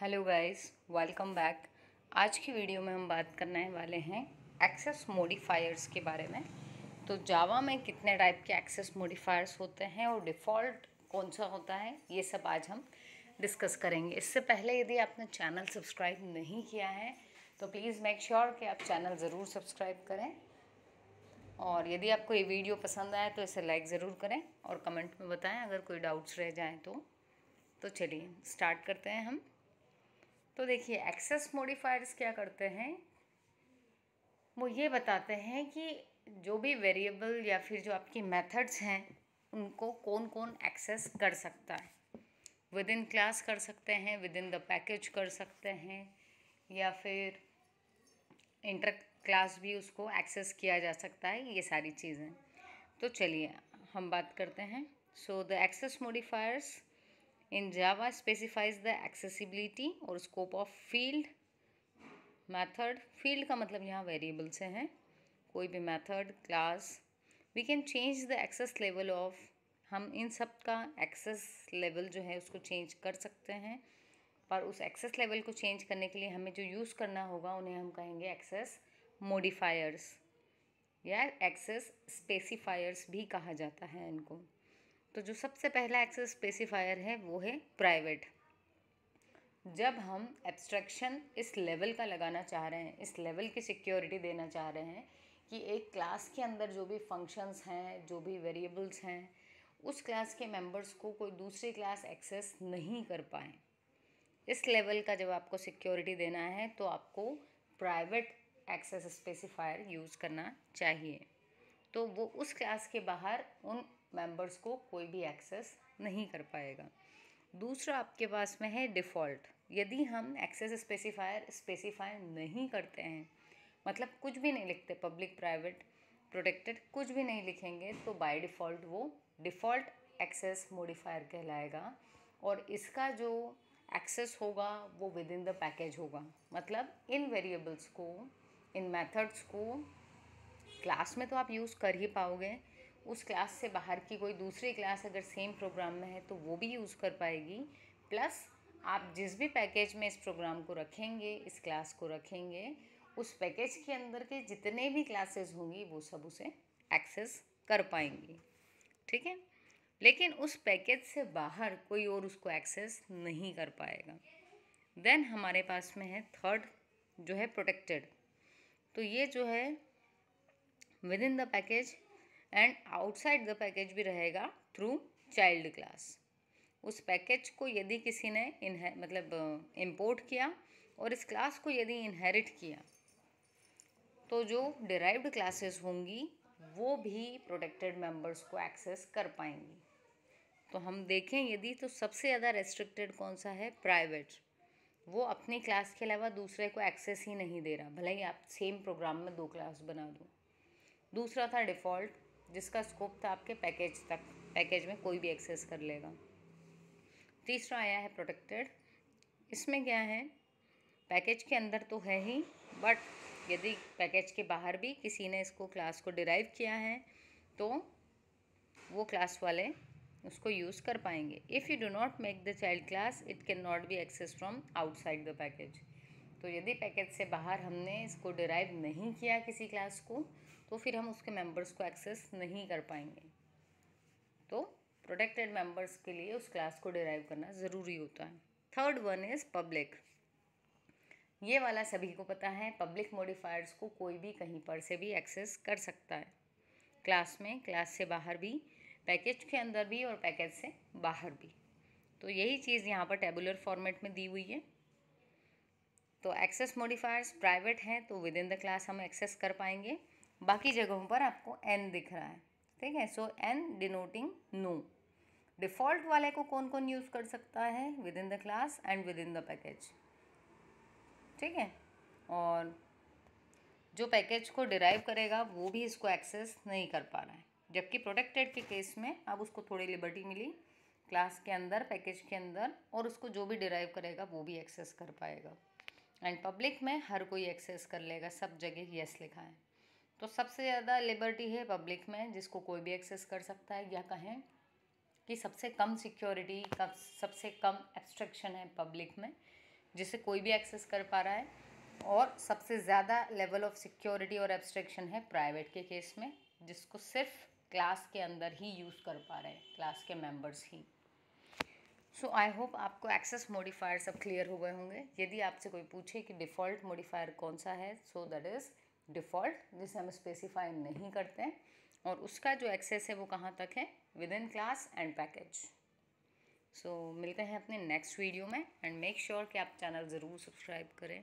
Hello guys, welcome back. आज की video में हम बात करने वाले हैं एक्सेस मॉडिफायर्स के बारे में। तो जावा में कितने टाइप के एक्सेस मॉडिफायर्स होते हैं और डिफ़ॉल्ट कौन सा होता है, ये सब आज हम डिस्कस करेंगे। इससे पहले यदि आपने चैनल सब्सक्राइब नहीं किया है तो प्लीज़ मेक श्योर कि आप चैनल ज़रूर सब्सक्राइब करें, और यदि आपको ये वीडियो पसंद आए तो इसे लाइक ज़रूर करें और कमेंट में बताएं अगर कोई डाउट्स रह जाएँ तो चलिए स्टार्ट करते हैं हम। तो देखिए, एक्सेस मॉडिफायर्स क्या करते हैं, वो ये बताते हैं कि जो भी वेरिएबल या फिर जो आपकी मेथड्स हैं उनको कौन कौन एक्सेस कर सकता है। विद इन क्लास कर सकते हैं, विद इन द पैकेज कर सकते हैं, या फिर इंटर क्लास भी उसको एक्सेस किया जा सकता है। ये सारी चीज़ें तो चलिए हम बात करते हैं। So the access modifiers in Java specifies the accessibility और scope of field method. Field का मतलब यहाँ वेरिएबल से है, कोई भी method class. We can change the access level of, हम इन सब का एक्सेस लेवल जो है उसको चेंज कर सकते हैं, पर उस एक्सेस लेवल को चेंज करने के लिए हमें जो यूज़ करना होगा उन्हें हम कहेंगे एक्सेस मॉडिफायर्स या एक्सेस स्पेसिफायर्स भी कहा जाता है इनको। तो जो सबसे पहला एक्सेस स्पेसिफायर है वो है प्राइवेट। जब हम एब्स्ट्रैक्शन इस लेवल का लगाना चाह रहे हैं, इस लेवल की सिक्योरिटी देना चाह रहे हैं कि एक क्लास के अंदर जो भी फंक्शंस हैं, जो भी वेरिएबल्स हैं, उस क्लास के मेंबर्स को कोई दूसरी क्लास एक्सेस नहीं कर पाए, इस लेवल का जब आपको सिक्योरिटी देना है तो आपको प्राइवेट एक्सेस स्पेसिफायर यूज़ करना चाहिए। तो वो उस क्लास के बाहर उन मेंबर्स को कोई भी एक्सेस नहीं कर पाएगा। दूसरा आपके पास में है डिफ़ॉल्ट। यदि हम एक्सेस स्पेसिफायर स्पेसिफाई नहीं करते हैं, मतलब कुछ भी नहीं लिखते, पब्लिक प्राइवेट प्रोटेक्टेड कुछ भी नहीं लिखेंगे, तो बाय डिफ़ॉल्ट वो डिफ़ॉल्ट एक्सेस मॉडिफायर कहलाएगा। और इसका जो एक्सेस होगा वो विद इन द पैकेज होगा। मतलब इन वेरिएबल्स को, इन मेथड्स को क्लास में तो आप यूज़ कर ही पाओगे, उस क्लास से बाहर की कोई दूसरी क्लास अगर सेम प्रोग्राम में है तो वो भी यूज़ कर पाएगी। प्लस आप जिस भी पैकेज में इस प्रोग्राम को रखेंगे, इस क्लास को रखेंगे, उस पैकेज के अंदर के जितने भी क्लासेस होंगी वो सब उसे एक्सेस कर पाएंगी। ठीक है, लेकिन उस पैकेज से बाहर कोई और उसको एक्सेस नहीं कर पाएगा। देन हमारे पास में है थर्ड, जो है प्रोटेक्टेड। तो ये जो है with in the package and outside the package भी रहेगा थ्रू चाइल्ड क्लास। उस पैकेज को यदि किसी ने इंपोर्ट किया और इस क्लास को यदि इनहेरिट किया तो जो डिराइव्ड क्लासेस होंगी वो भी प्रोटेक्टेड मेंबर्स को एक्सेस कर पाएंगी। तो हम देखें यदि, तो सबसे ज़्यादा रेस्ट्रिक्टेड कौन सा है, प्राइवेट। वो अपनी क्लास के अलावा दूसरे को एक्सेस ही नहीं दे रहा, भले ही आप सेम प्रोग्राम में दो क्लास बना दो। दूसरा था डिफ़ॉल्ट, जिसका स्कोप था आपके पैकेज तक, पैकेज में कोई भी एक्सेस कर लेगा। तीसरा आया है प्रोटेक्टेड। इसमें क्या है, पैकेज के अंदर तो है ही, बट यदि पैकेज के बाहर भी किसी ने इसको क्लास को डिराइव किया है तो वो क्लास वाले उसको यूज़ कर पाएंगे। If you do not make the child class it can not be access from outside the package. तो यदि पैकेज से बाहर हमने इसको डिराइव नहीं किया किसी क्लास को, तो फिर हम उसके मेंबर्स को एक्सेस नहीं कर पाएंगे। तो प्रोटेक्टेड मेंबर्स के लिए उस क्लास को डिराइव करना ज़रूरी होता है। Third one is public. ये वाला सभी को पता है, पब्लिक मॉडिफायर्स को कोई भी कहीं पर से भी एक्सेस कर सकता है, क्लास में, क्लास से बाहर भी, पैकेज के अंदर भी और पैकेज से बाहर भी। तो यही चीज़ यहाँ पर टेबुलर फॉर्मेट में दी हुई है। तो एक्सेस मॉडिफायर्स प्राइवेट हैं तो विद इन द क्लास हम एक्सेस कर पाएंगे। बाकी जगहों पर आपको एन दिख रहा है, ठीक है। सो एन डिनोटिंग नो। डिफ़ॉल्ट वाले को कौन कौन यूज़ कर सकता है, with in the class and with in the package, ठीक है। और जो पैकेज को डिराइव करेगा वो भी इसको एक्सेस नहीं कर पा रहा है, जबकि प्रोटेक्टेड के केस में अब उसको थोड़ी लिबर्टी मिली क्लास के अंदर, पैकेज के अंदर, और उसको जो भी डिराइव करेगा वो भी एक्सेस कर पाएगा। एंड पब्लिक में हर कोई एक्सेस कर लेगा, सब जगह यस लिखा है। तो सबसे ज़्यादा लिबर्टी है पब्लिक में, जिसको कोई भी एक्सेस कर सकता है, या कहें कि सबसे कम सिक्योरिटी का, सबसे कम एब्स्ट्रैक्शन है पब्लिक में, जिसे कोई भी एक्सेस कर पा रहा है, और सबसे ज़्यादा लेवल ऑफ सिक्योरिटी और एब्स्ट्रैक्शन है प्राइवेट के केस में, जिसको सिर्फ क्लास के अंदर ही यूज़ कर पा रहे हैं, क्लास के members he. So I hope आपको एक्सेस मॉडिफायर सब क्लियर हो गए होंगे। यदि आपसे कोई पूछे कि डिफ़ॉल्ट मॉडिफायर कौन सा है, सो दैट इज़ डिफ़ॉल्ट, जिसे हम स्पेसिफाई नहीं करते हैं, और उसका जो एक्सेस है वो कहाँ तक है, within class and package. So मिलते हैं अपने नेक्स्ट वीडियो में, एंड मेक श्योर कि आप चैनल ज़रूर सब्सक्राइब करें।